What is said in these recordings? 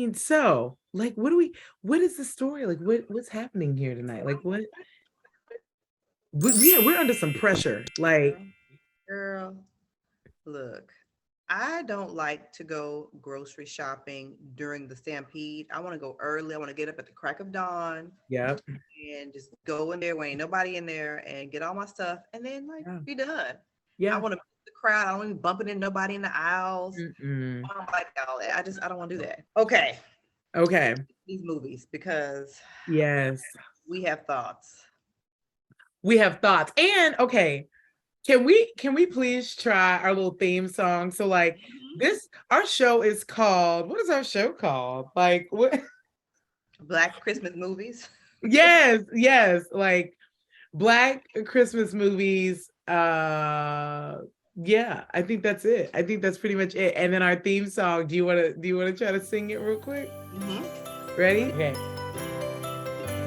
mean, so like, what is the story? Like, what's happening here tonight? Like, we're under some pressure. Like, Girl, look, I don't like to go grocery shopping during the stampede. I want to go early. I want to get up at the crack of dawn yeah, and just go in there when ain't nobody in there and get all my stuff and then like yeah, be done. I yeah. want to the crowd. I don't want to be bumping into nobody in the aisles. Mm-mm. I don't like all that. I don't want to do that. Okay. Okay. These movies because Yes. we have thoughts. We have thoughts. And okay, can we please try our little theme song? So like this, our show is called, what is our show called? Like what? Black Christmas movies. Yes, yes, like Black Christmas movies. Yeah, I think that's it. I think that's pretty much it. And then our theme song, do you want to try to sing it real quick? Mm-hmm. Ready? Okay.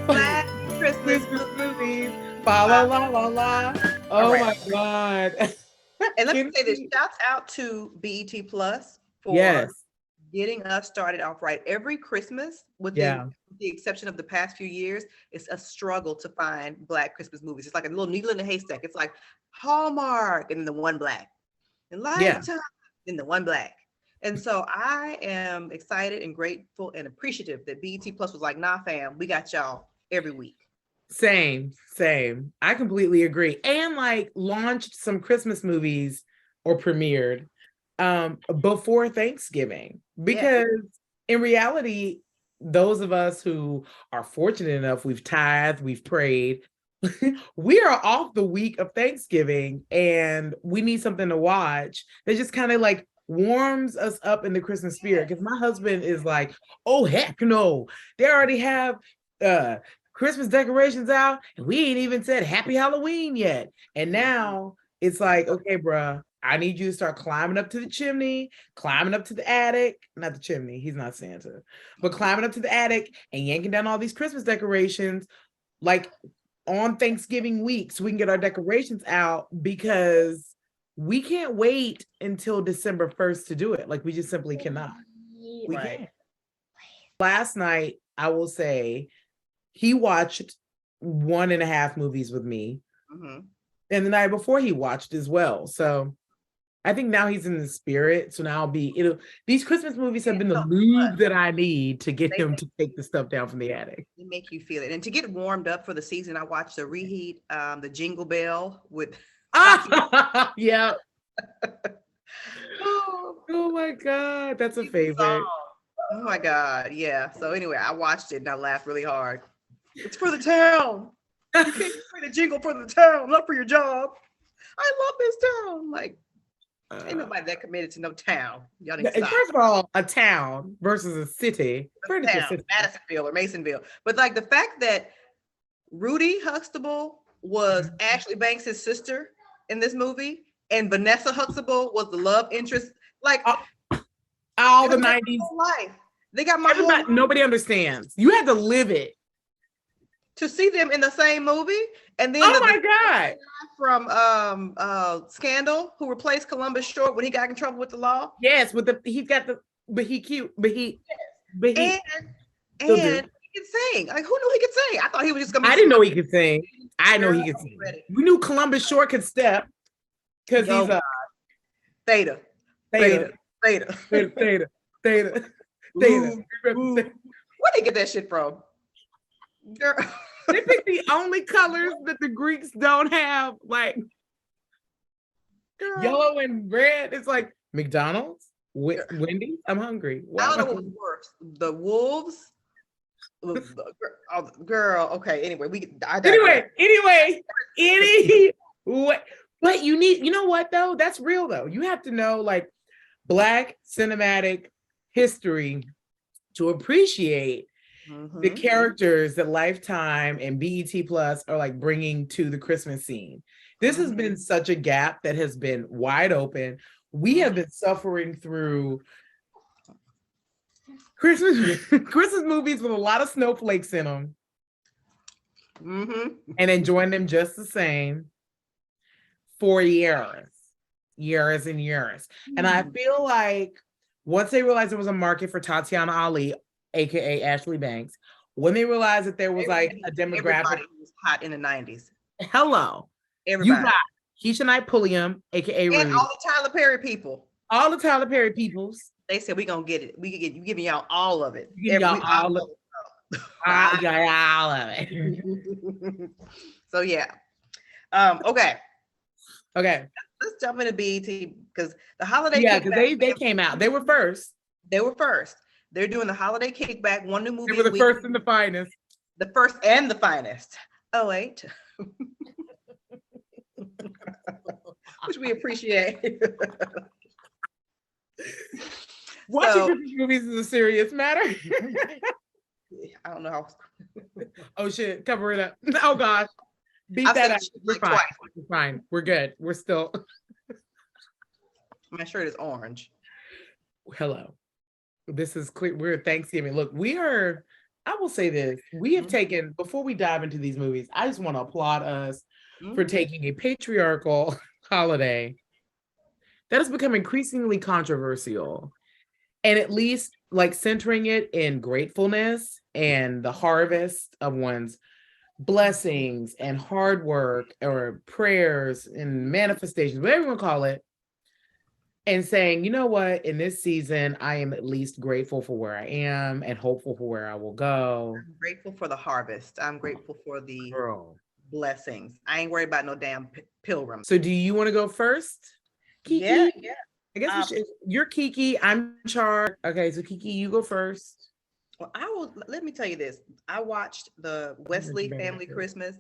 Black Christmas Christmas movies. movies. Fa la Uh, la la la. all Oh right. my God. And let me Can say this, we? shouts out to BET Plus for Yes. getting us started off right. Every Christmas, Yeah. with the exception of the past few years, it's a struggle to find Black Christmas movies. It's like a little needle in a haystack. It's like Hallmark and the one Black, and Yeah. Lifetime and the one Black. And so I am excited and grateful and appreciative that BET Plus was like, nah, fam, we got y'all every week. Same, same. I completely agree. And like launched some Christmas movies or premiered before Thanksgiving. Yes. Because in reality, those of us who are fortunate enough, we've tithed, we've prayed, we are off the week of Thanksgiving and we need something to watch that just kind of like warms us up in the Christmas spirit. Because my husband is like, oh heck no, they already have uh Christmas decorations out, and we ain't even said Happy Halloween yet. And now it's like, okay, bruh, I need you to start climbing up to the chimney, climbing up to the attic, not the chimney, he's not Santa, but climbing up to the attic and yanking down all these Christmas decorations like on Thanksgiving week so we can get our decorations out because we can't wait until December 1st to do it. Like we just simply cannot. We Right. can't. Last night, I will say, he watched 1.5 movies with me. Mm-hmm. And the night before he watched as well. So I think now he's in the spirit. So now these Christmas movies have been the So lube that I need to get they him make, to take the stuff down from the attic. they make you feel it. And to get warmed up for the season, I watched the reheat, the Jingle Bell with Tati. Ah, yeah. Oh, Oh my God. That's a the song. favorite. Oh my God. Yeah. So anyway, I watched it and I laughed really hard. It's for the town. You can't play the jingle for the town, not for your job. I love this town. Like, ain't nobody that committed to no town. Y'all need to stop. First of all, a town versus a city. Furniture Town, city. Madisonville or Masonville. But like the fact that Rudy Huxtable was Ashley Banks' sister in this movie, and Vanessa Huxtable was the love interest. Like All they the got my 90s. whole life. They got my whole Everybody, life nobody understands. You had to live it. to see them in the same movie, and then Oh the my God. from Scandal, who replaced Columbus Short when he got in trouble with the law, Yes, with he's got the, but he cute, but he and still do. he could sing. Like who knew he could sing? I thought he was just gonna be. I didn't know he could sing. I know Girl, he could sing. We knew Columbus Short could step because Yo, he's a Theta, theta, Theta. theta, theta, theta, Ooh, ooh. theta. Where'd they get that shit from? Girl. They picked the only colors that the Greeks don't have, like Girl. yellow and red. It's like McDonald's, Wendy's. I'm hungry. I don't know what was worse, the wolves. Girl, okay. Anyway, I digress. Anyway, but you know what though? That's real though. You have to know like Black cinematic history to appreciate the characters that Lifetime and BET Plus are like bringing to the Christmas scene. This has been such a gap that has been wide open. We have been suffering through Christmas movies with a lot of snowflakes in them, and enjoying them just the same for years and years. And I feel like once they realized there was a market for Tatiana Ali, aka Ashley Banks, when they realized that there was like a demographic. Everybody was hot in the 90s. Hello. Everybody. You got Keisha Knight Pulliam, aka and Rudy. all the Tyler Perry people. All the Tyler Perry peoples. They said, we're going to get it. We can get you giving y'all all of it. All of it. So yeah. Okay. Let's jump into BET because the holiday. Yeah, because they came out. They were first. They're doing the holiday kickback. One new movie. They were the first and the finest. The first and the finest. Oh wait. Which we appreciate. Watching movies is a serious matter. I don't know how. Oh shit! Cover it up. Oh gosh, beat that up. We're fine. Twice. We're fine. We're good. We're still. My shirt is orange. Hello. This is clear. We're at Thanksgiving. Look, we are. I will say this: we have taken, before we dive into these movies, I just want to applaud us for taking a patriarchal holiday that has become increasingly controversial, and at least like centering it in gratefulness and the harvest of one's blessings and hard work or prayers and manifestations, whatever you want to call it, and saying, you know what, in this season, I am at least grateful for where I am and hopeful for where I will go. I'm grateful for the harvest. I'm grateful for the blessings. I ain't worried about no damn pilgrim. So do you want to go first? Kiki? Yeah. I guess you're Kiki. I'm Char. Okay, so Kiki, you go first. Well, let me tell you this. I watched the Wesley Family Christmas.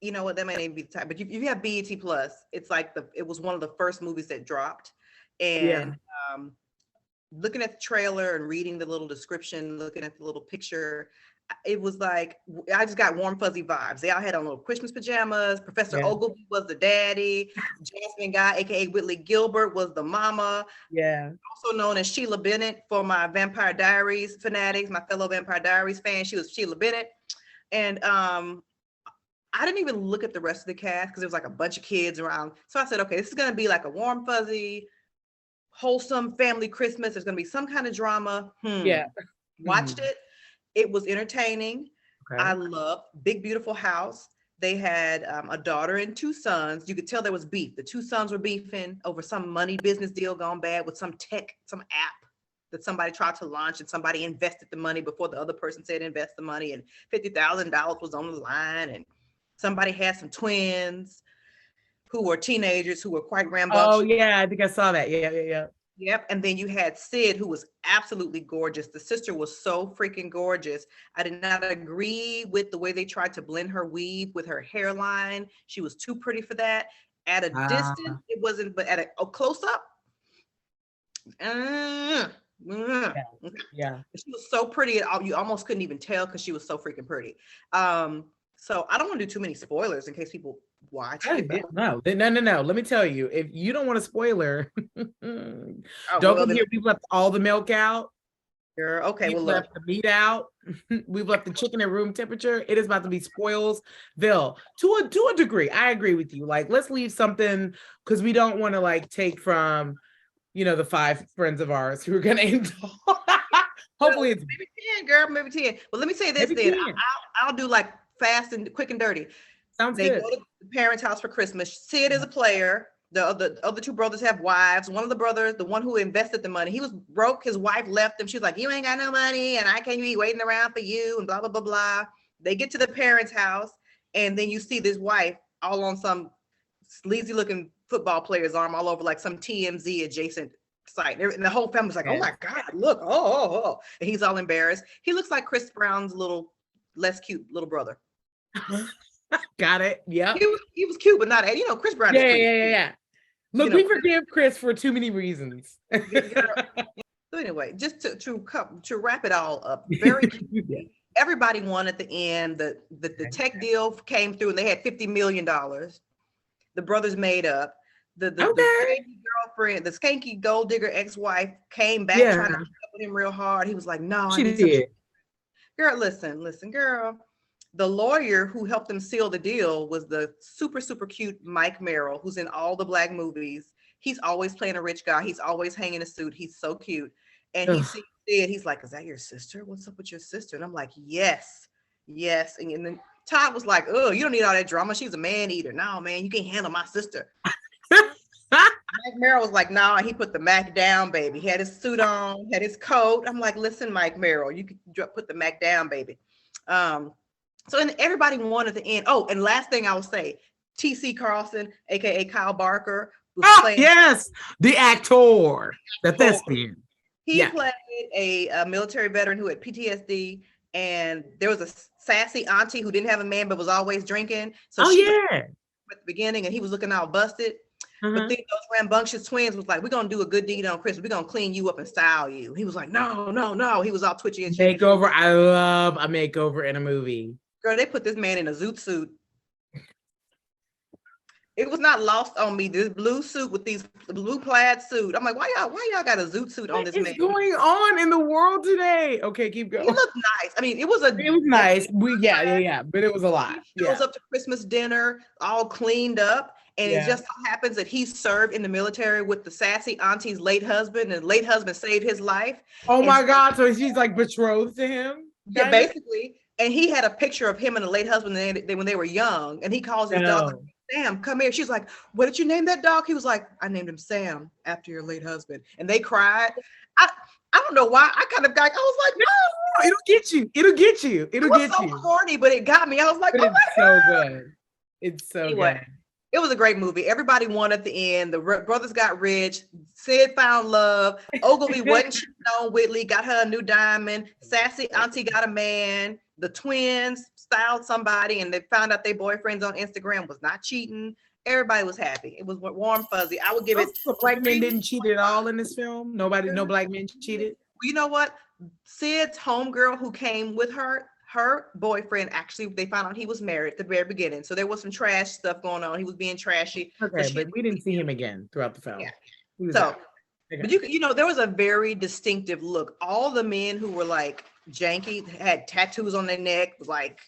You know what, that may not even be the time, but if you have BET Plus, it's like it was one of the first movies that dropped. And looking at the trailer and reading the little description, looking at the little picture, it was like, I just got warm fuzzy vibes. They all had on little Christmas pajamas. Professor Ogilvy was the daddy. Jasmine Guy, aka Whitley Gilbert, was the mama. Yeah. Also known as Sheila Bennett for my Vampire Diaries fanatics, my fellow Vampire Diaries fans. She was Sheila Bennett. And I didn't even look at the rest of the cast because there was like a bunch of kids around. So I said, okay, this is going to be like a warm, fuzzy, wholesome family Christmas. There's going to be some kind of drama. Yeah. Watched it. It was entertaining. Okay. I loved Big Beautiful House. They had a daughter and two sons. You could tell there was beef. The two sons were beefing over some money business deal gone bad with some app that somebody tried to launch, and somebody invested the money before the other person said invest the money, and $50,000 was on the line, and somebody had some twins who were teenagers who were quite rambunctious. Oh yeah, I think I saw that. Yeah. Yep. And then you had Sid, who was absolutely gorgeous. The sister was so freaking gorgeous. I did not agree with the way they tried to blend her weave with her hairline. She was too pretty for that. At a distance, it wasn't, but at a close up. Yeah. She was so pretty, you almost couldn't even tell because she was so freaking pretty. So I don't want to do too many spoilers in case people watch it. No. Let me tell you, if you don't want a spoiler, don't forget we've left all the milk out. Okay, we've left the meat out. We've left the chicken at room temperature. It is about to be spoilsville to a degree. I agree with you. Like, let's leave something because we don't want to like take from, the 5 friends of ours who are gonna hopefully it's maybe 10, girl, maybe 10. Well, let me say this then. I'll do like fast and quick and dirty. They go to the parents' house for Christmas. Sid is a player. The other 2 brothers have wives. One of the brothers, the one who invested the money, he was broke. His wife left him. She was like, you ain't got no money and I can't be waiting around for you and blah, blah, blah, blah. They get to the parents' house and then you see this wife all on some sleazy looking football player's arm all over like some TMZ adjacent site. And the whole family's like, oh my God, look, oh. And he's all embarrassed. He looks like Chris Brown's less cute little brother. Got it. Yeah. He was cute, but not, Chris Brown. Yeah. Look, we forgive Chris for too many reasons. So anyway, just to wrap it all up, very cute. Everybody won at the end. The tech deal came through and they had $50 million. The brothers made up. The girlfriend, the skanky gold digger ex-wife came back trying to keep up with him real hard. He was like, no, she did. Girl, listen, girl. The lawyer who helped them seal the deal was the super, super cute Mike Merrill, who's in all the Black movies. He's always playing a rich guy. He's always hanging a suit. He's so cute. And he sees said, he's like, "Is that your sister? What's up with your sister?" And I'm like, "Yes, yes." And then Todd was like, "Oh, you don't need all that drama. She's a man eater. No, man, you can't handle my sister." Mike Merrill was like, "No," he put the Mac down, baby. He had his suit on, had his coat. I'm like, "Listen, Mike Merrill, you could put the Mac down, baby." So and everybody wanted to end. Oh, and last thing I will say, T.C. Carlson, aka Kyle Barker, was playing. Yes, the actor, the thespian. He played a military veteran who had PTSD, and there was a sassy auntie who didn't have a man but was always drinking. So she at the beginning, and he was looking all busted. But then those rambunctious twins was like, "We're gonna do a good deed on Christmas. We're gonna clean you up and style you." He was like, "No, no, no." He was all twitchy and shit. Makeover. I love a makeover in a movie. Girl, they put this man in a zoot suit. It was not lost on me. This blue suit with these blue plaid suit. I'm like, why y'all got a zoot suit on this man? What's going on in the world today? Okay, keep going. He looked nice. I mean, it was nice. But it was a lot. He shows up to Christmas dinner all cleaned up. And it just so happens that he served in the military with the sassy auntie's late husband, and late husband saved his life. Oh my God. So she's like betrothed to him? Yeah, basically. And he had a picture of him and the late husband when they were young. And he calls his dog, "Sam, come here." She's like, "What did you name that dog?" He was like, "I named him Sam after your late husband." And they cried. I don't know why. I was like, "No, it'll get you. It'll get you. It'll get you." It was so corny, but it got me. I was like, "Oh my God." So good. It's so good. It was a great movie. Everybody won at the end. The brothers got rich. Sid found love. Ogilvy wasn't cheating on Whitley, got her a new diamond. Sassy auntie got a man. The twins styled somebody, and they found out their boyfriends on Instagram was not cheating. Everybody was happy. It was warm, fuzzy. I would give it. Black men didn't cheat at all in this film. No black men cheated. Well, you know what? Sid's homegirl who came with her boyfriend, actually, they found out he was married at the very beginning. So there was some trash stuff going on. He was being trashy. Okay, but we didn't see him again throughout the film. Yeah. So, but you know, there was a very distinctive look. All the men who were like janky, had tattoos on their neck, like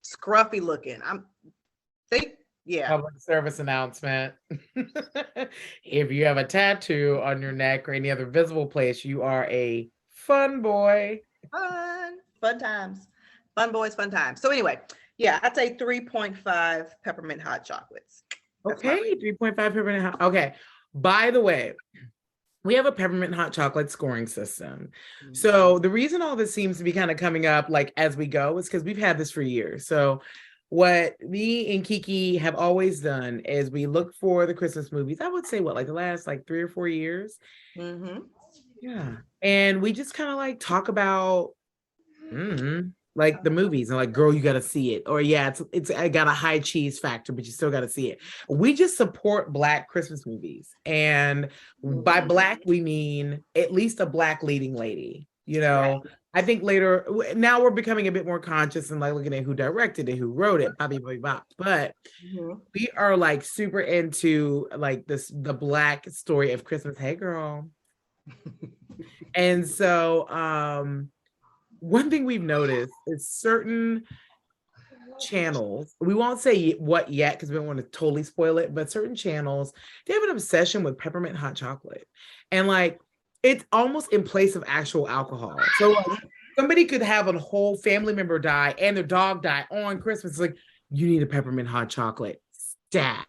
scruffy looking. Public service announcement. If you have a tattoo on your neck or any other visible place, you are a fun boy. Fun times. Fun boys, fun times. So anyway, I'd say 3.5 peppermint hot chocolates. Okay, 3.5 peppermint hot. Okay. By the way, we have a peppermint hot chocolate scoring system. Mm-hmm. So the reason all this seems to be kind of coming up like as we go is because we've had this for years. So what me and Kiki have always done is we look for the Christmas movies. I would say the last 3 or 4 years. Mm-hmm. Yeah. And we just kind of talk about the movies and girl, you got to see it. Or it's I got a high cheese factor, but you still got to see it. We just support Black Christmas movies. And by Black, we mean at least a Black leading lady, you know. Right. I think now we're becoming a bit more conscious and looking at who directed it, who wrote it, but we are super into the Black story of Christmas. Hey girl. And so one thing we've noticed is certain channels, we won't say what yet because we don't want to totally spoil it, but certain channels, they have an obsession with peppermint hot chocolate. And it's almost in place of actual alcohol. So somebody could have a whole family member die and their dog die on Christmas. It's you need a peppermint hot chocolate. Stat.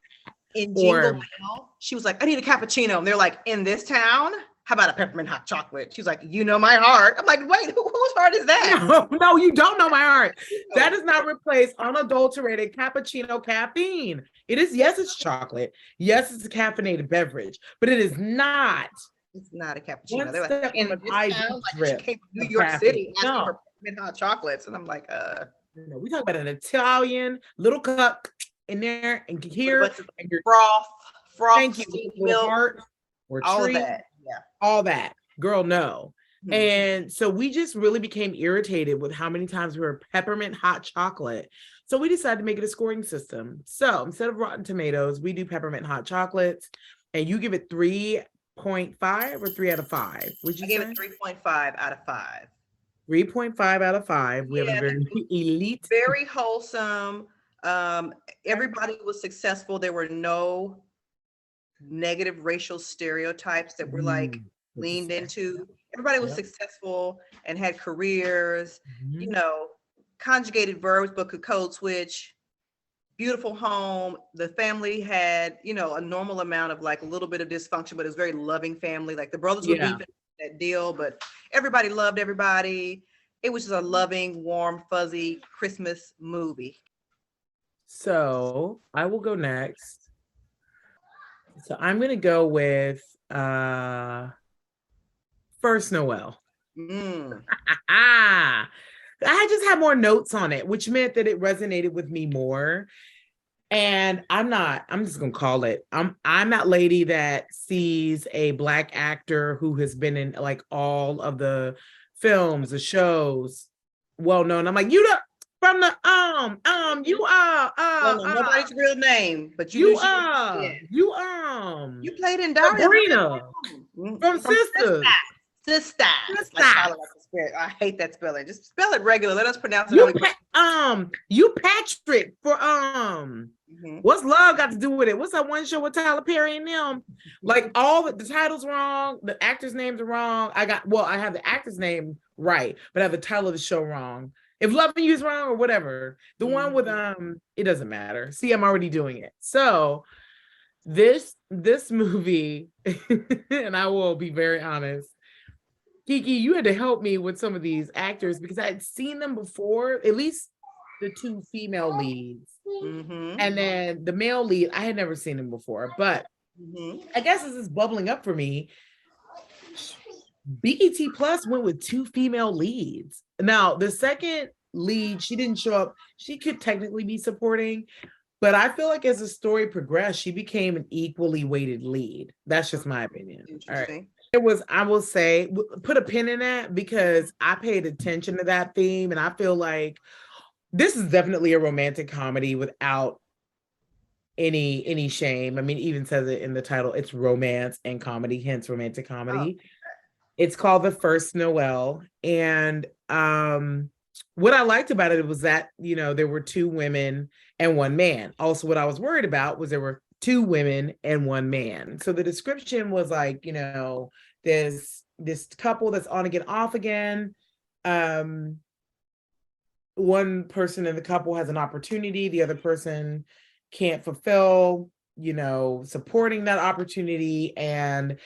In Jingle Bell, she was like, "I need a cappuccino." And they're like, "In this town, how about a peppermint hot chocolate?" She's like, "You know my heart." I'm like, "Wait, whose heart is that?" No, you don't know my heart. That does not replace unadulterated cappuccino caffeine. It is, yes, it's chocolate. Yes, it's a caffeinated beverage, but it is not. It's not a cappuccino. They're like, "In this town, she came from New York City asking for peppermint hot chocolates." And I'm like, we talk about an Italian little cup in there and here and your froth, thank you, milk, heart, or all tree. Of that. Yeah. All that. Girl, no. Mm-hmm. And so we just really became irritated with how many times we were peppermint hot chocolate. So we decided to make it a scoring system. So instead of Rotten Tomatoes, we do peppermint hot chocolates, and you give it 3.5 or 3 out of 5. Would you I gave it 3.5 out of 5. 3.5 out of 5. We have a very elite, very wholesome. Everybody was successful. There were no negative racial stereotypes that were leaned into. Everybody was successful and had careers, Mhm. conjugated verbs, but could code switch. Beautiful home. The family had, a normal amount of like a little bit of dysfunction, but it was a very loving family. Like the brothers were Yeah. beefing that deal, but everybody loved everybody. It was just a loving, warm, fuzzy Christmas movie. So I will go next. So I'm gonna go with First Noel. Mm. I just had more notes on it, which meant that it resonated with me more. And I'm just gonna call it. I'm that lady that sees a Black actor who has been in like all of the films, the shows, well known. I'm like, you the from the you are Don't know nobody's real name, but you knew you she was. are Yeah. you You played in Diary of a Sabrina from from Sisters. Sister. Like Tyler likes to spell it. I hate that spelling. Just spell it regular. Let us pronounce it how we You Patrick for what's love got to do with it? What's that one show with Tyler Perry and them? Like all the titles wrong, the actors' names are wrong. I have the actor's name right, but I have the title of the show wrong. If Loving You is wrong or whatever, the one with it doesn't matter. See, I'm already doing it. So this movie, and I will be very honest, Kiki, you had to help me with some of these actors because I had seen them before, at least the two female leads. And then the male lead, I had never seen him before, but I guess this is bubbling up for me. BET Plus went with two female leads. Now, the second lead, she didn't show up. She could technically be supporting, but I feel like as the story progressed, she became an equally weighted lead. That's just my opinion. Interesting. All right. It was, I will say, put a pin in that because I paid attention to that theme, and I feel like this is definitely a romantic comedy without any shame. I mean, it even says it in the title, it's romance and comedy, hence romantic comedy. It's called The First Noel. And what I liked about it was that, there were two women and one man. Also, what I was worried about was there were two women and one man. So the description was like, this couple that's on again, off again. One person in the couple has an opportunity, the other person can't fulfill, supporting that opportunity, and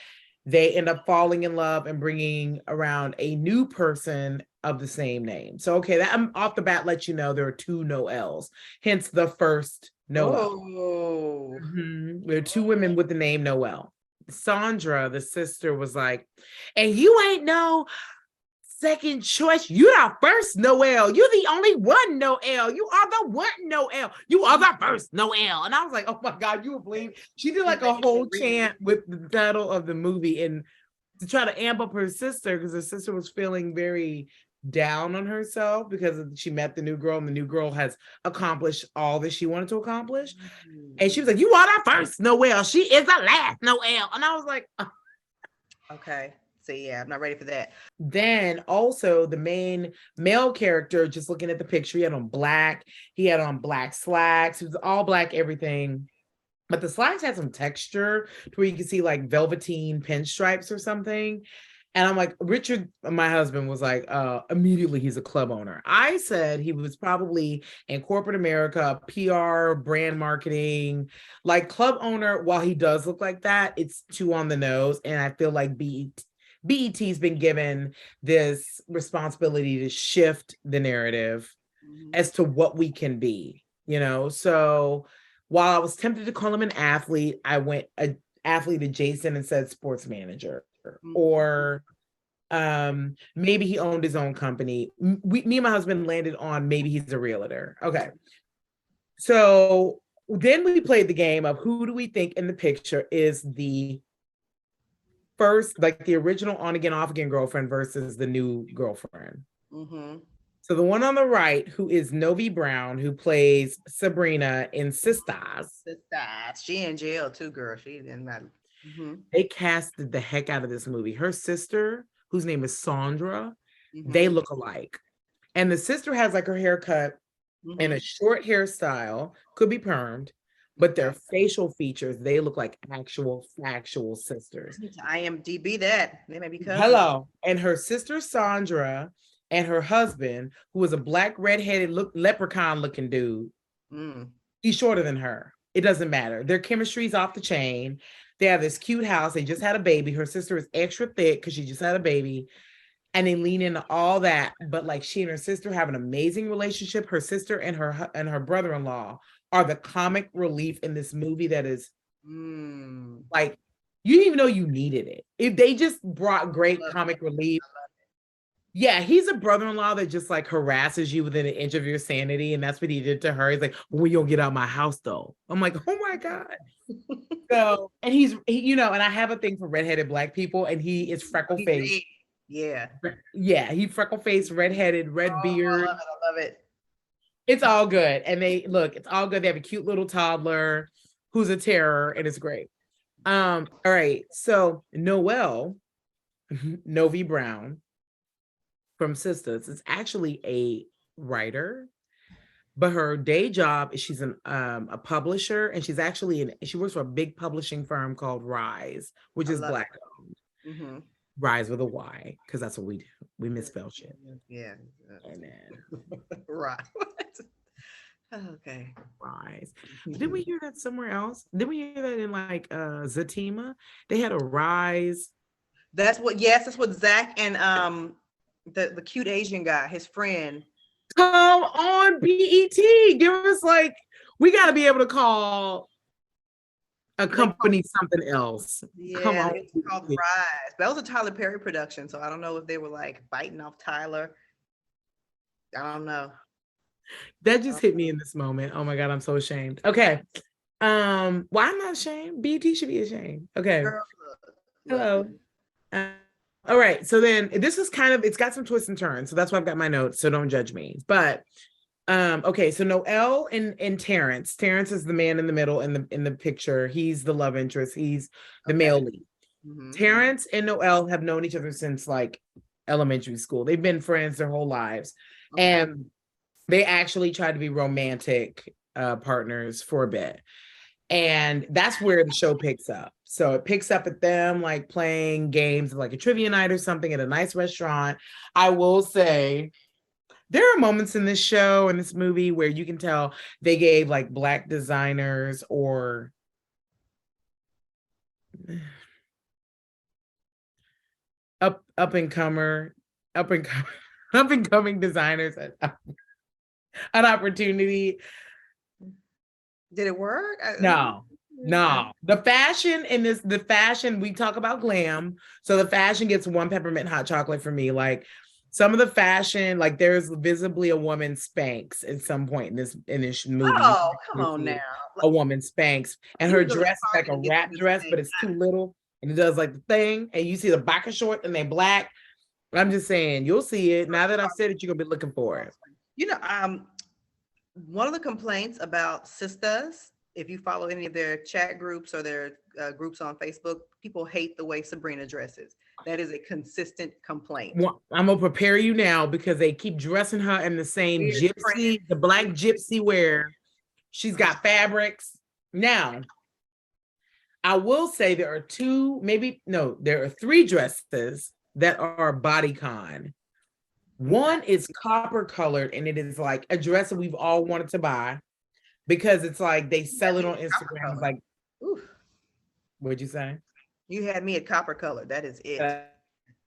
they end up falling in love and bringing around a new person of the same name. So, okay, that I'm off the bat, let you know there are two Noels, hence the first Noel. There are two women with the name Noel. Sandra, the sister, was like, and you ain't no second choice. You're the first Noel. You're the only one Noel. You are the one Noel. You are the first Noel. And I was like, oh my God, you will believe. She did like a whole chant with the title of the movie and to try to amp up her sister because her sister was feeling very down on herself because she met the new girl and the new girl has accomplished all that she wanted to accomplish. And she was like, you are the first Noel. She is the last Noel. And I was like, oh. Okay. So yeah, I'm not ready for that. Then also the main male character, just looking at the picture, he had on black slacks. He was all black, everything. But the slacks had some texture to where you can see like velveteen pinstripes or something. And I'm like, Richard, my husband, was like, immediately he's a club owner. I said he was probably in corporate America, PR, brand marketing, like club owner. While he does look like that, it's too on the nose. And I feel like BET's been given this responsibility to shift the narrative as to what we can be, So while I was tempted to call him an athlete, I went athlete adjacent and said sports manager. Or maybe he owned his own company. Me and my husband landed on maybe he's a realtor. Okay. So then we played the game of who do we think in the picture is the first, like the original on again, off again girlfriend versus the new girlfriend. So the one on the right, who is Novi Brown, who plays Sabrina in Sisters. She in jail too, girl. She didn't matter. They casted the heck out of this movie. Her sister, whose name is Sandra, they look alike. And the sister has like her hair cut in a short hairstyle, could be permed, but their facial features, they look like actual factual sisters. I need to IMDb that. They may be cousins. Hello. And her sister Sandra and her husband, who was a black redheaded leprechaun looking dude, he's shorter than her. It doesn't matter. Their chemistry's off the chain. They have this cute house. They just had a baby. Her sister is extra thick because she just had a baby. And they lean into all that. But like she and her sister have an amazing relationship. Her sister and her brother-in-law are the comic relief in this movie that is like, you didn't even know you needed it. If they just brought great comic relief. Yeah, he's a brother-in-law that just like harasses you within an inch of your sanity. And that's what he did to her. He's like, when you don't get out of my house though. I'm like, oh my God. So, and he, you know, and I have a thing for redheaded black people, and he is freckle-faced. Yeah. Yeah, he freckle-faced, redheaded, red beard. I love it. It's all good. And it's all good. They have a cute little toddler who's a terror, and it's great. All right. So Noelle, Novi Brown from Sisters, is actually a writer, but her day job is she's a publisher, and she's actually she works for a big publishing firm called Rise, which is black owned. Rise with a Y, because that's what we do. We misspell shit. Yeah. And then right. Okay. Rise. Did we hear that somewhere else? Did we hear that in like Zatima? They had a Rise. That's what Zach and the cute Asian guy, his friend. Come on, BET. Give us like, we got to be able to call a company something else. Yeah, come on. It's called Rise. That was a Tyler Perry production, so I don't know if they were like biting off Tyler. I don't know. That just hit me in this moment. Oh my God, I'm so ashamed. Okay. Well, I'm not ashamed. BET should be ashamed. Okay. Hello. All right. So then this is kind of, it's got some twists and turns. So that's why I've got my notes. So don't judge me. But okay. So Noelle and Terrence. Terrence is the man in the middle in the picture. He's the love interest. He's the male lead. Terrence and Noelle have known each other since like elementary school. They've been friends their whole lives. And they actually tried to be romantic partners for a bit. And that's where the show picks up. So it picks up at them like playing games like a trivia night or something at a nice restaurant. I will say there are moments in this show, in this movie, where you can tell they gave like Black designers or up and coming designers an opportunity. Did it work? No. The fashion, we talk about glam. So the fashion gets one peppermint hot chocolate for me. Like some of the fashion, like there's visibly a woman Spanx at some point in this movie. Oh, come on now. A woman Spanx. And her dress is like a wrap dress, but it's too little. And it does like the thing. And you see the biker short and they're black. I'm just saying, you'll see it. Now that I've said it, you're gonna be looking for it. You know, one of the complaints about Sisters, if you follow any of their chat groups or their groups on Facebook, people hate the way Sabrina dresses. That is a consistent complaint. Well, I'm gonna prepare you now because they keep dressing her in the same the black gypsy wear. She's got fabrics. Now, I will say there are three dresses that are bodycon. One is copper colored, and it is like a dress that we've all wanted to buy because it's like they sell it on Instagram. It's like, oof. What'd you say? You had me at copper color. That is it.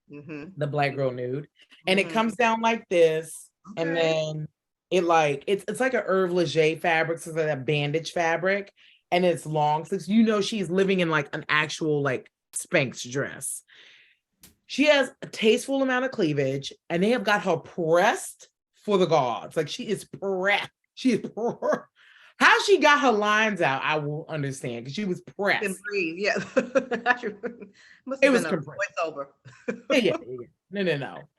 The black girl nude, and it comes down like this, and then it's like a Herve Leger fabric, so it's like a bandage fabric, and it's long. So you know she's living in like an actual like Spanx dress. She has a tasteful amount of cleavage, and they have got her pressed for the gods. Like she is pressed. How she got her lines out, I will understand because she was pressed. Breathe, yeah. It was voiceover. Yeah.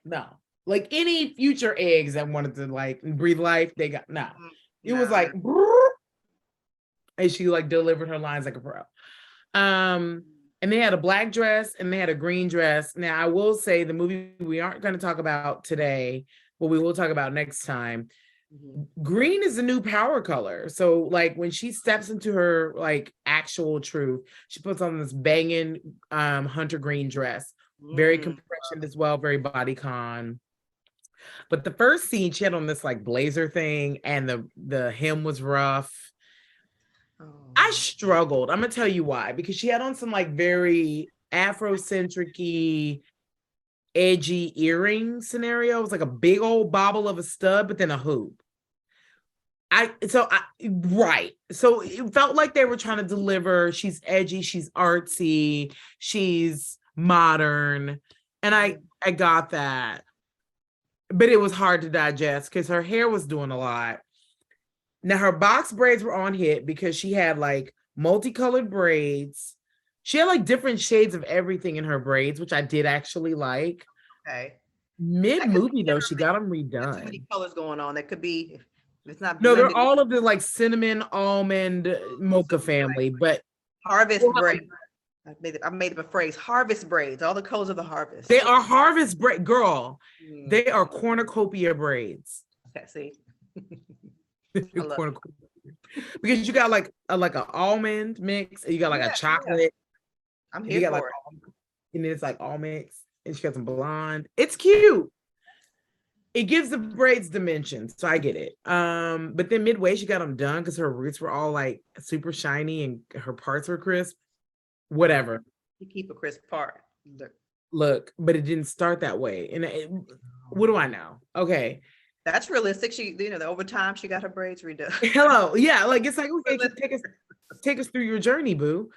No. Like any future eggs that wanted to like breathe life, they got no. It was like, and she like delivered her lines like a pro. And they had a black dress and they had a green dress. Now, I will say the movie we aren't going to talk about today, but we will talk about next time. Green is the new power color. So like when she steps into her like actual truth, she puts on this banging hunter green dress. Very compressioned as well, very bodycon. But the first scene, she had on this like blazer thing, and the hem was rough. I struggled. I'm gonna tell you why, because she had on some like very Afrocentric-y, edgy earring scenario. It was like a big old bobble of a stud, but then a hoop. Right. So it felt like they were trying to deliver. She's edgy, she's artsy, she's modern, and I got that, but it was hard to digest because her hair was doing a lot. Now her box braids were on hit because she had like multicolored braids. She had like different shades of everything in her braids, which I did actually like. Okay. Mid movie though, she got them Too redone. many colors going on. That could be, if it's not No, blended. they're all of the like cinnamon, almond, mocha family, but harvest braids. I made up a phrase. Harvest braids. All the colors of the harvest. they are harvest braid, girl. They are cornucopia braids. Okay, see. Because you got like an almond mix, and you got like a chocolate. I'm here for it. And then it's like all mixed, and she got some blonde. It's cute. It gives the braids dimension, so I get it. But then midway, she got them done because her roots were all like super shiny and her parts were crisp. Whatever. You keep a crisp part. Look, but it didn't start that way. And what do I know? Okay. That's realistic. She, over time, she got her braids redone. Hello. Yeah, like it's like, okay, just take us through your journey, boo.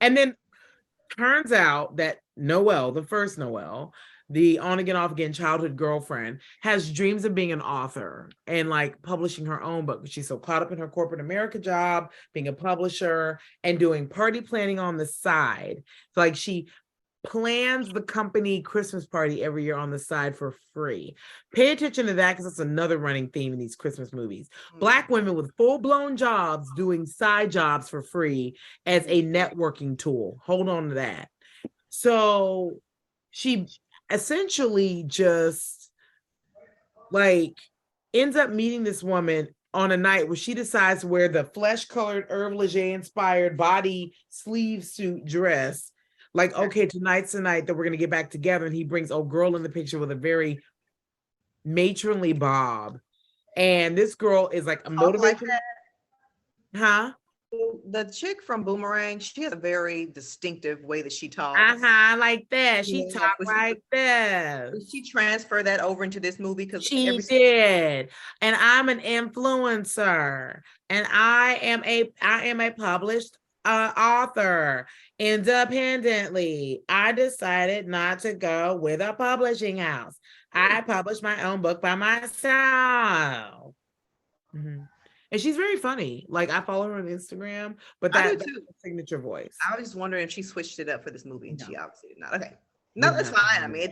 And then turns out that Noelle, the first Noelle, the on again, off again childhood girlfriend, has dreams of being an author and like publishing her own book. She's so caught up in her corporate America job, being a publisher and doing party planning on the side. So like she plans the company Christmas party every year on the side for free. Pay attention to that because that's another running theme in these Christmas movies. Black women with full-blown jobs doing side jobs for free as a networking tool. Hold on to that. So she essentially just like ends up meeting this woman on a night where she decides to wear the flesh-colored Hervé Leger inspired body sleeve suit dress. Like, okay, tonight's the night that we're gonna get back together. And he brings old girl in the picture with a very matronly bob. And this girl is like a motivation. Huh? The chick from Boomerang, she has a very distinctive way that she talks. Like that. She talked like this. Did she transfer that over into this movie? Because she did. And I'm an influencer, and I am a published author independently. I decided not to go with a publishing house. I published my own book by myself. And she's very funny. Like I follow her on Instagram, but that's her signature voice. I was just wondering if she switched it up for this movie, and she obviously did not. Okay. No, that's fine. I mean,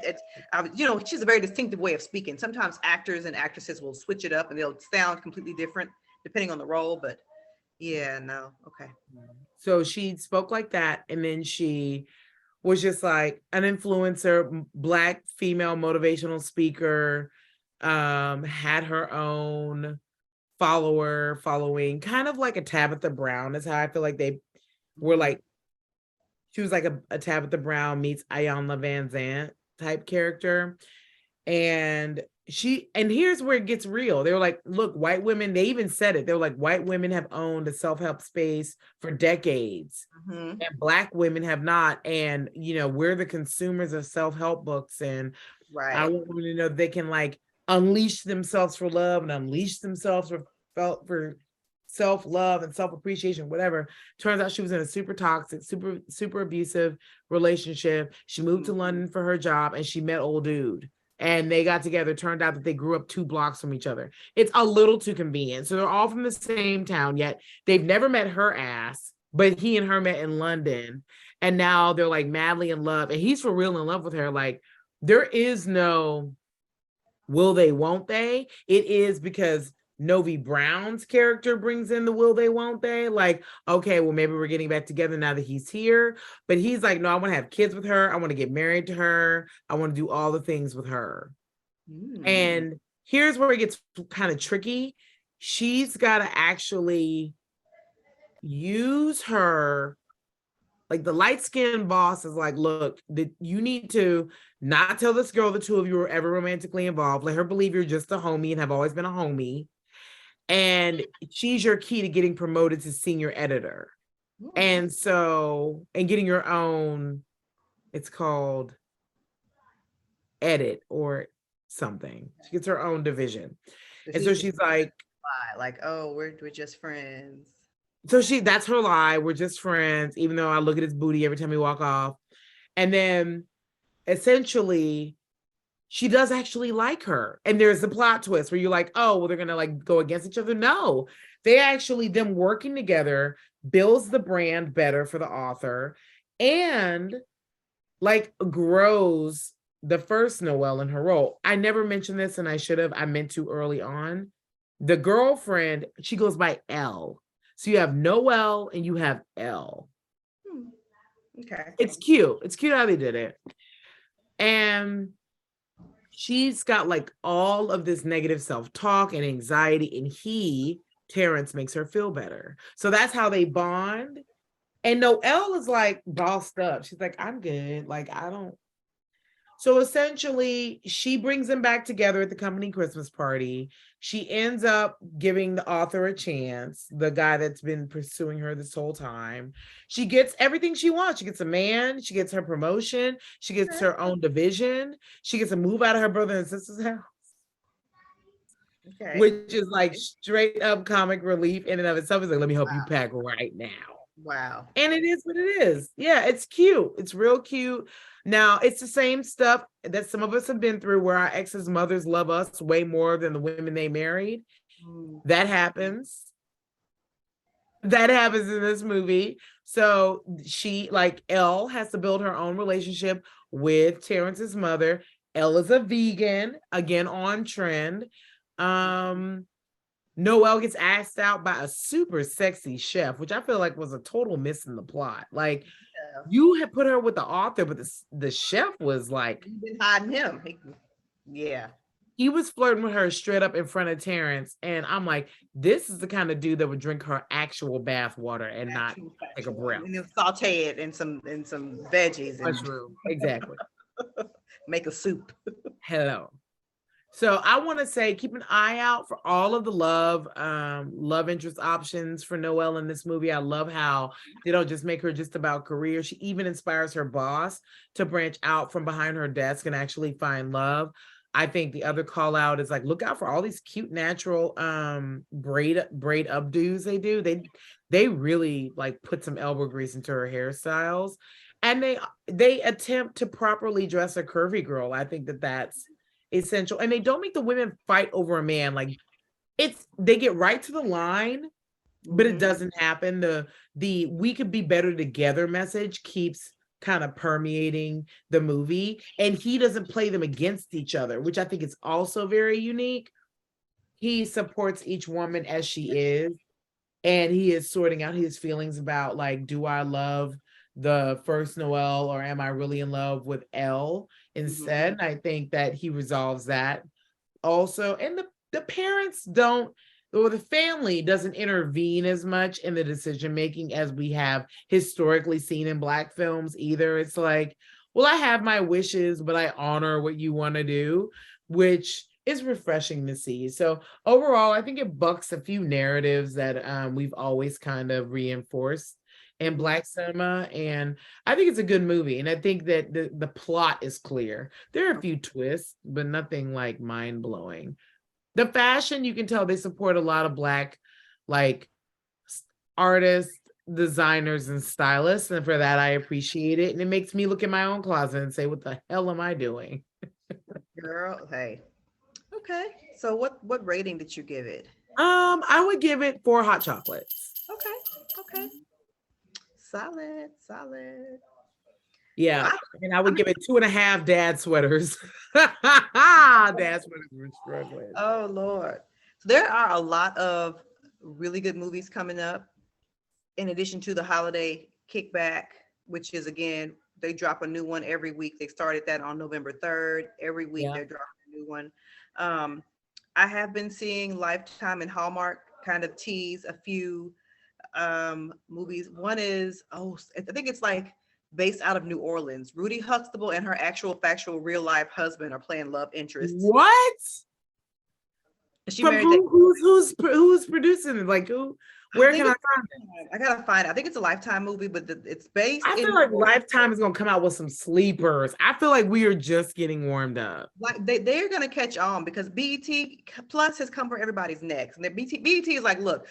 she's a very distinctive way of speaking. Sometimes actors and actresses will switch it up and they'll sound completely different depending on the role, but yeah, no. Okay. So she spoke like that, and then she was just like an influencer, Black female motivational speaker, had her own following, kind of like a Tabitha Brown is how I feel like they were like, she was like a Tabitha Brown meets Ayanna Van Zant type character. And here's where it gets real. They were like, look, white women, they even said it. They were like, white women have owned a self-help space for decades, and Black women have not. And, we're the consumers of self-help books. And I want women to know they can like unleash themselves for love and unleash themselves for self-love and self-appreciation, whatever. Turns out she was in a super toxic, super abusive relationship. She moved to London for her job, and she met old dude. And they got together. Turned out that they grew up 2 blocks from each other. It's a little too convenient. So they're all from the same town, yet they've never met her ass, but he and her met in London. And now they're like madly in love. And he's for real in love with her. Like, there is no will they, won't they? It is because Novi Brown's character brings in the will they, won't they? Like, okay, well, maybe we're getting back together now that he's here. But he's like, no, I want to have kids with her. I want to get married to her. I want to do all the things with her. And here's where it gets kind of tricky. She's got to actually use her, like the light-skinned boss is like, look, you need to not tell this girl the two of you were ever romantically involved. Let her believe you're just a homie and have always been a homie. And she's your key to getting promoted to senior editor. And so, and getting your own, it's called edit or something. She gets her own division. And so she's like, oh, we're just friends. So that's her lie. We're just friends, even though I look at his booty every time we walk off. And then essentially, she does actually like her. And there's the plot twist where you're like, oh, well, they're gonna like go against each other. No, they actually, them working together builds the brand better for the author and like grows the first Noelle in her role. I never mentioned this and I should have. I meant to early on. The girlfriend, she goes by Elle. So you have Noelle and you have Elle. Okay. It's cute. It's cute how they did it. And she's got like all of this negative self-talk and anxiety, and Terrence, makes her feel better. So that's how they bond. And Noelle is like bossed up. She's like, I'm good. Like, I don't. So essentially, she brings them back together at the company Christmas party. She ends up giving the author a chance, the guy that's been pursuing her this whole time. She gets everything she wants. She gets a man, she gets her promotion, she gets her own division, she gets to move out of her brother and sister's house. Okay. Which is like straight up comic relief in and of itself. It's like, let me help you pack right now. Wow. And it is what it is. Yeah, it's cute. It's real cute. Now, it's the same stuff that some of us have been through where our exes' mothers love us way more than the women they married. That happens. That happens in this movie. So she, like, Elle has to build her own relationship with Terrence's mother. Elle is a vegan, again, on trend. Noelle gets asked out by a super sexy chef, which I feel like was a total miss in the plot. Like, you had put her with the author, but the chef was like, you've been hiding him. He was flirting with her straight up in front of Terrence. And I'm like, this is the kind of dude that would drink her actual bath water and not take a breath. And then saute it in some veggies. Mushroom. Exactly. Make a soup. Hello. So I want to say, keep an eye out for all of the love interest options for Noelle in this movie. I love how they don't just make her just about career. She even inspires her boss to branch out from behind her desk and actually find love. I think the other call out is like, look out for all these cute natural braid updos they do. They really like put some elbow grease into her hairstyles, and they attempt to properly dress a curvy girl. I think that's essential. And they don't make the women fight over a man. Like, they get right to the line, but it doesn't happen. The we could be better together message keeps kind of permeating the movie, and he doesn't play them against each other, which I think is also very unique. He supports each woman as she is, and he is sorting out his feelings about, like, do I love the first Noelle or am I really in love with Elle instead? I think that he resolves that also. And the parents don't, or the family doesn't intervene as much in the decision making as we have historically seen in Black films either. It's like, well, I have my wishes, but I honor what you want to do, which is refreshing to see. So overall, I think it bucks a few narratives that we've always kind of reinforced in Black cinema, and I think it's a good movie. And I think that the plot is clear. There are a few twists, but nothing like mind-blowing. The fashion, you can tell they support a lot of Black, like, artists, designers, and stylists, and for that I appreciate it. And it makes me look in my own closet and say, what the hell am I doing? Girl, hey. Okay. So what rating did you give it? I would give it 4 hot chocolates. Okay. Solid. Yeah, and I would give it 2.5 dad sweaters. Dad sweaters were struggling. Oh Lord. So there are a lot of really good movies coming up in addition to the holiday kickback, which is, again, they drop a new one every week. They started that on November 3rd. Every week they're dropping a new one. I have been seeing Lifetime and Hallmark kind of tease a few movies. One is, I think it's like based out of New Orleans. Rudy Huxtable and her actual factual real life husband are playing love interests. What? She From married that. who's producing it? Like who? Where can I find it? I gotta find it. I think it's a Lifetime movie, but it's based I in feel like Lifetime is gonna come out with some sleepers. I feel like we are just getting warmed up. like they're gonna catch on because BET Plus has come for everybody's necks. And the BET is like, look,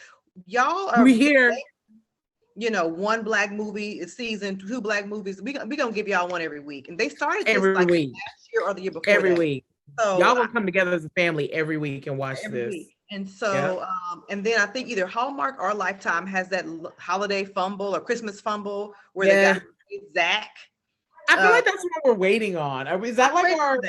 y'all are We here one black movie a season, two black movies. We gonna give y'all one every week. And they started this every like week. last year or the year before Every that. week. So Y'all gonna come together as a family every week and watch every this. week. And so, and then I think either Hallmark or Lifetime has that holiday fumble or Christmas fumble where they got Zach. I feel like that's what we're waiting on. Is that like our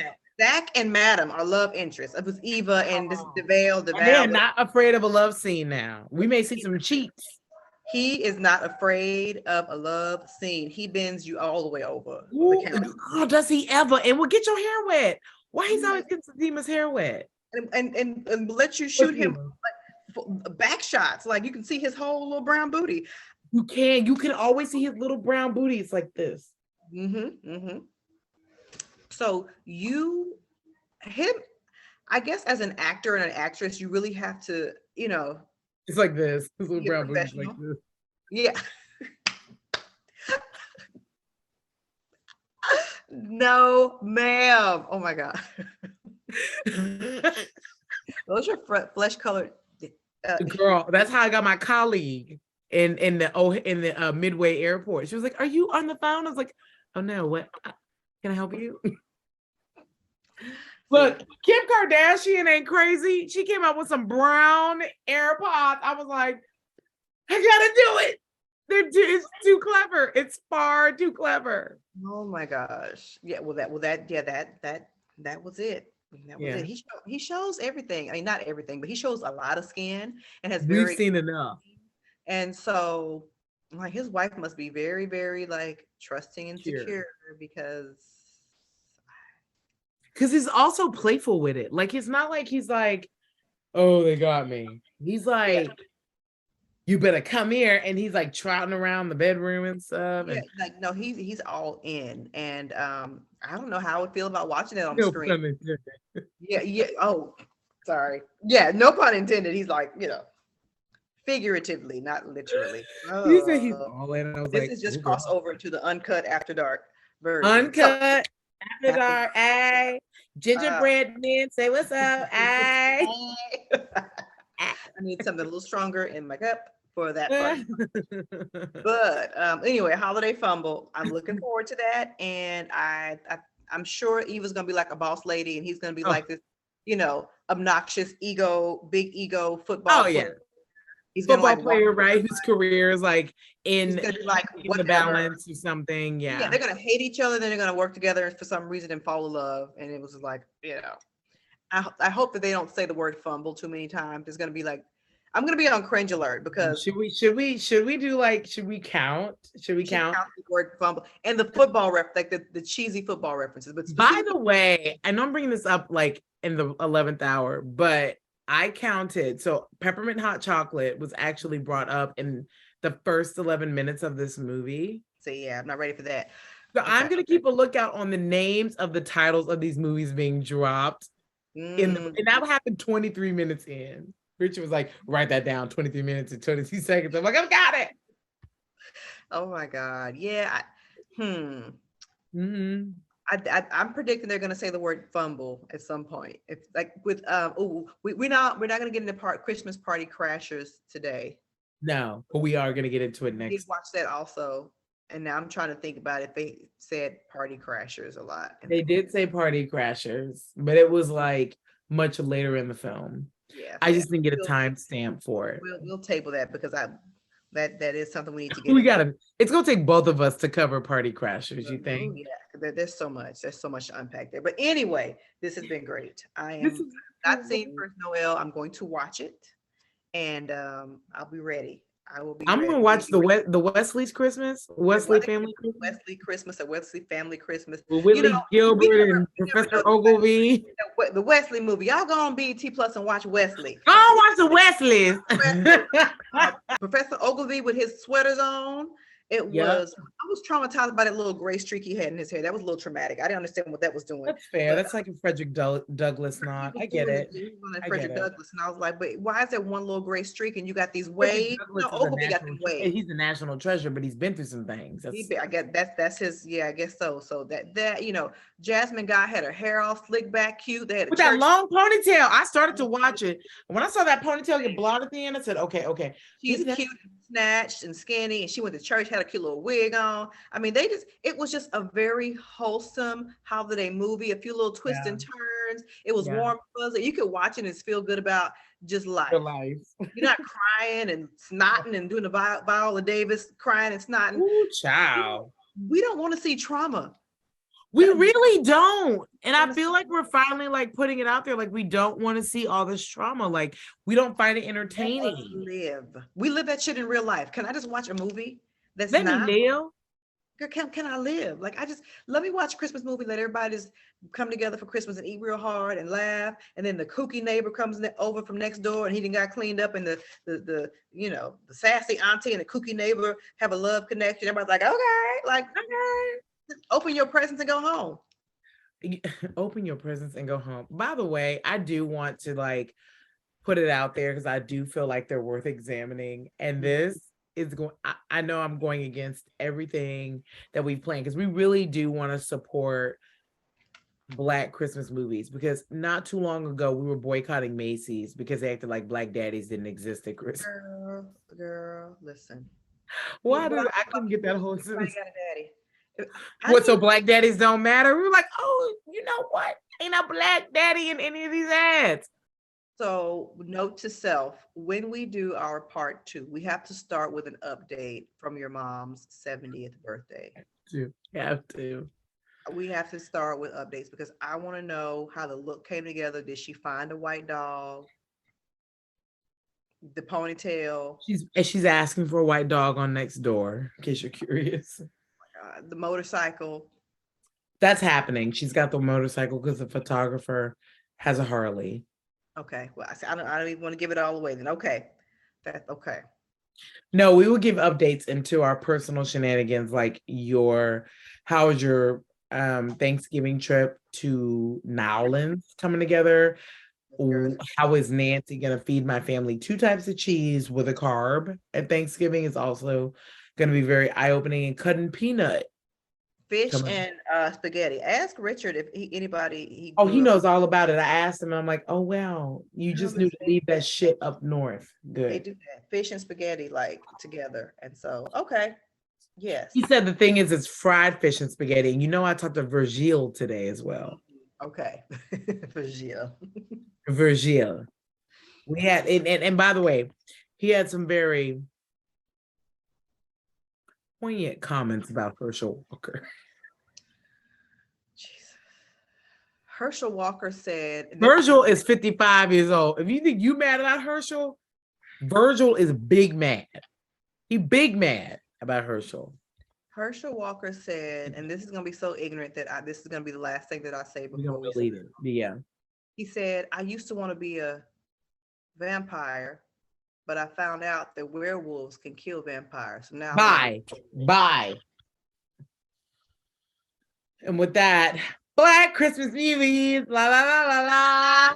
Zach and Madam are love interests? It was Eva and this DeVale. They are not afraid of a love scene now. We may see some cheeks. He is not afraid of a love scene. He bends you all the way over. Oh, does he ever? And will get your hair wet. Why he's always getting Dima's hair wet? And let you shoot him like back shots. Like you can see his whole little brown booty. You can always see his little brown booty. It's like this. So him, I guess as an actor and an actress, you really have to, it's like this. His little brown booty is like this. Yeah. No, ma'am. Oh my God. Those are flesh colored. Girl, that's how I got my colleague in the Midway airport. She was like, "Are you on the phone?" I was like, "Oh no, what? Can I help you?" Look, Kim Kardashian ain't crazy. She came out with some brown AirPods. I was like, I gotta do it. It's too clever. It's far too clever. Oh my gosh. Yeah. That was it. That was it. He shows everything. I mean, not everything, but he shows a lot of skin and has We've seen enough. And so, like, his wife must be very, very like trusting and secure because he's also playful with it. Like, it's not like he's like, "Oh, they got me." He's like, "You better come here," and he's like trotting around the bedroom and stuff. Yeah, like no, he's all in, and I don't know how I would feel about watching it on the screen. Yeah. Oh, sorry. Yeah, no pun intended. He's like, figuratively, not literally. He said he's all in. I was this like, is just crossover to the uncut after dark version. Uncut after dark. Ay, gingerbread men, say what's up. Ay. I need something a little stronger in my cup for that part. But anyway, holiday fumble. I'm looking forward to that, and I'm sure Eva's gonna be like a boss lady, and he's gonna be like this, obnoxious big ego football. Oh yeah, he's football player, right? Whose career is like in like in the balance or something. Yeah, they're gonna hate each other, then they're gonna work together for some reason and fall in love. And it was like, I hope that they don't say the word fumble too many times. It's gonna be like, I'm gonna be on cringe alert because should we do like, should we count? Should we count the word fumble and the football like the cheesy football references? But by the way, I know I'm bringing this up like in the 11th hour, but I counted. So peppermint hot chocolate was actually brought up in the first 11 minutes of this movie. So yeah, I'm not ready for that. So I'm gonna keep a lookout on the names of the titles of these movies being dropped. And that happened 23 minutes in. Richard was like, "Write that down, 23 minutes and 22 seconds." I'm like, "I've got it." Oh my God. Yeah. Mm-hmm. I'm predicting they're going to say the word fumble at some point. It's like with we're not going to get into Christmas party crashers today. No, but we are going to get into it next. I did watch that also, and now I'm trying to think about if they said party crashers a lot. They did say party crashers, but it was like much later in the film. Yeah, I just didn't get a timestamp for it. We'll table that because that is something we need to get. It's gonna take both of us to cover party crashers. You think? Yeah, there's so much to unpack there. But anyway, this has been great. I am not seeing First Noel. I'm going to watch it, and I'll be ready. I will be I'm ready. gonna watch the Wesley's Christmas, Wesley family Christmas Wesley Christmas or Wesley Family Christmas. with You know, Whitley Gilbert and we never Professor know Ogilvy. the Wesley movie. Y'all go on BET Plus and watch Wesley. Oh, watch the Wesleys. Professor Ogilvy with his sweaters on. It Yep. was, I was traumatized by that little gray streak he had in his hair. That was a little traumatic. I didn't understand what that was doing. That's fair. That's like a Frederick Douglass knot. I get it. Frederick Douglass, and I was like, but why is there one little gray streak and you got these Frederick waves? Douglass No, is a Ogilvy got the waves. he's a national treasure, but he's been through some things. I guess that's his. Yeah, I guess so. So that you know, Jasmine guy had her hair all slicked back, cute. They had a with that church. long ponytail. I started to watch it. When I saw that ponytail get blonde at the end, I said, okay. She's cute, snatched and skinny, and she went to church, had a cute little wig on. I mean, it was just a very wholesome holiday movie, a few little twists and turns. It was warm, fuzzy. You could watch it and feel good about just life. Your life. You're not crying and snotting and doing the Viola Davis crying and snotting. Ooh, child. We don't want to see trauma. We really don't. And I feel like we're finally like putting it out there. Like we don't want to see all this trauma. Like we don't find it entertaining. We live that shit in real life. Can I just watch a movie that's Let me live? Can I live? Like let me watch a Christmas movie, let everybody just come together for Christmas and eat real hard and laugh. And then the kooky neighbor comes over from next door and he done got cleaned up, and the you know, the sassy auntie and the kooky neighbor have a love connection. Everybody's like, okay, open your presents and go home. Open your presents and go home. By the way, I do want to like put it out there because I do feel like they're worth examining. And this is going, I know I'm going against everything that we've planned because we really do want to support Black Christmas movies, because not too long ago we were boycotting Macy's because they acted like Black daddies didn't exist at Christmas. Girl, listen. Why did I couldn't get that whole sentence? Got a daddy. What, so Black daddies don't matter? We were like, oh, you know what? Ain't no Black daddy in any of these ads. So note to self, when we do our part 2, we have to start with an update from your mom's 70th birthday. Have to. We have to start with updates because I want to know how the look came together. Did she find a white dog? The ponytail? She's asking for a white dog on Nextdoor, in case you're curious. The motorcycle. That's happening. She's got the motorcycle because the photographer has a Harley. Okay. Well, I don't even want to give it all away then. Okay. That's okay. No, we will give updates into our personal shenanigans, like how was your Thanksgiving trip to Nowlands coming together? How is Nancy gonna feed my family 2 types of cheese with a carb at Thanksgiving is also gonna be very eye-opening, and cutting peanut. Fish and spaghetti. Ask Richard if he knows all about it. I asked him, and I'm like, oh wow, you just knew to leave that shit up north. Good. They do that. Fish and spaghetti like together. And so, okay. Yes. He said the thing is it's fried fish and spaghetti. And you know, I talked to Virgil today as well. Okay. Virgil. Virgil. We had and by the way, he had some very poignant comments about Herschel Walker. Jesus. Herschel Walker said Virgil is 55 years old. If you think you mad about Herschel, Virgil is big mad. He big mad about Herschel. Herschel Walker said, and this is going to be so ignorant that this is going to be the last thing that I say before we leave it. Yeah. He said, I used to want to be a vampire, but I found out that werewolves can kill vampires. So now Bye. And with that, Black Christmas movies. La la la la la.